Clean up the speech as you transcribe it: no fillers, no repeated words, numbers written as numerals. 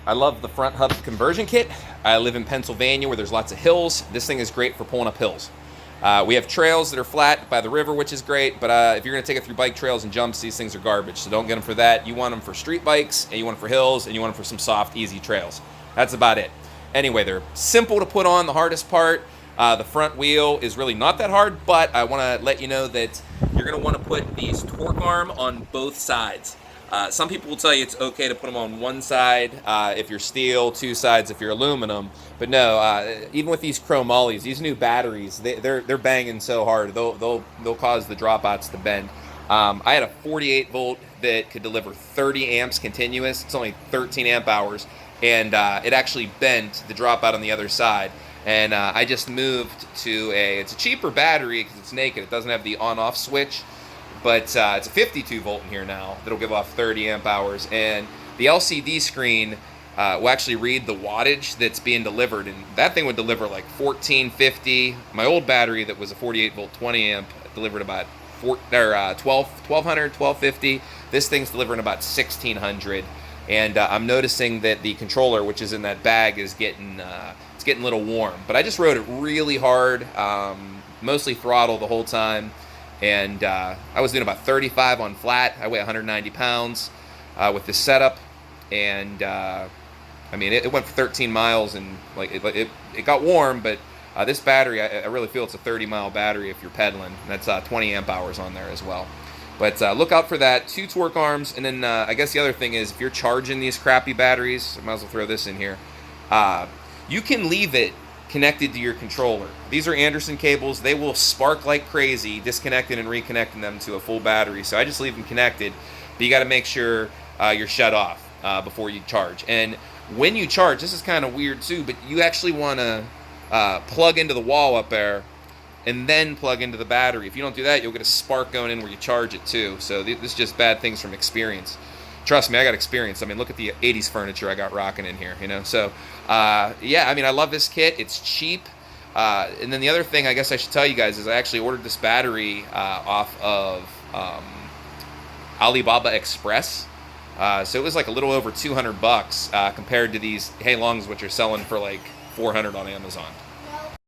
I love the front hub conversion kit. I live in Pennsylvania where there's lots of hills. This thing is great for pulling up hills. We have trails that are flat by the river, which is great, but if you're going to take it through bike trails and jumps, these things are garbage, so don't get them for that. You want them for street bikes, and you want them for hills, and you want them for some soft, easy trails. That's about it. Anyway, they're simple to put on. The hardest part, the front wheel is really not that hard, but I want to let you know that you're going to want to put these torque arm on both sides. Some people will tell you it's okay to put them on one side if you're steel, two sides if you're aluminum. But no, even with these chromollies, these new batteries, they're banging so hard they'll cause the dropouts to bend. I had a 48 volt that could deliver 30 amps continuous. It's only 13 amp hours, and it actually bent the dropout on the other side. And I just moved to it's a cheaper battery because it's naked. It doesn't have the on-off switch. But it's a 52 volt in here now that'll give off 30 amp hours, and the LCD screen will actually read the wattage that's being delivered, and that thing would deliver like 1450. My old battery that was a 48 volt 20 amp delivered about 1250. This thing's delivering about 1600, and I'm noticing that the controller, which is in that bag, is getting it's getting a little warm. But I just rode it really hard, mostly throttle the whole time. And I was doing about 35 on flat. I weigh 190 pounds with this setup, and I mean it went for 13 miles, and like it got warm. But this battery, I really feel it's a 30-mile battery if you're pedaling. And that's 20 amp hours on there as well. But look out for that. 2 torque arms, and then I guess the other thing is if you're charging these crappy batteries, I might as well throw this in here. You can leave it connected to your controller. These are Anderson cables. They will spark like crazy, disconnecting and reconnecting them to a full battery. So I just leave them connected, but you got to make sure you're shut off before you charge. And when you charge, this is kind of weird too, but you actually want to plug into the wall up there and then plug into the battery. If you don't do that, you'll get a spark going in where you charge it too. So this is just bad things from experience. Trust me, I got experience. I mean, look at the 80s furniture I got rocking in here, you know? So, yeah, I mean, I love this kit. It's cheap. And then the other thing I guess I should tell you guys is I actually ordered this battery off of Alibaba Express. So it was like a little over $200 compared to these Heilong's, which are selling for like $400 on Amazon.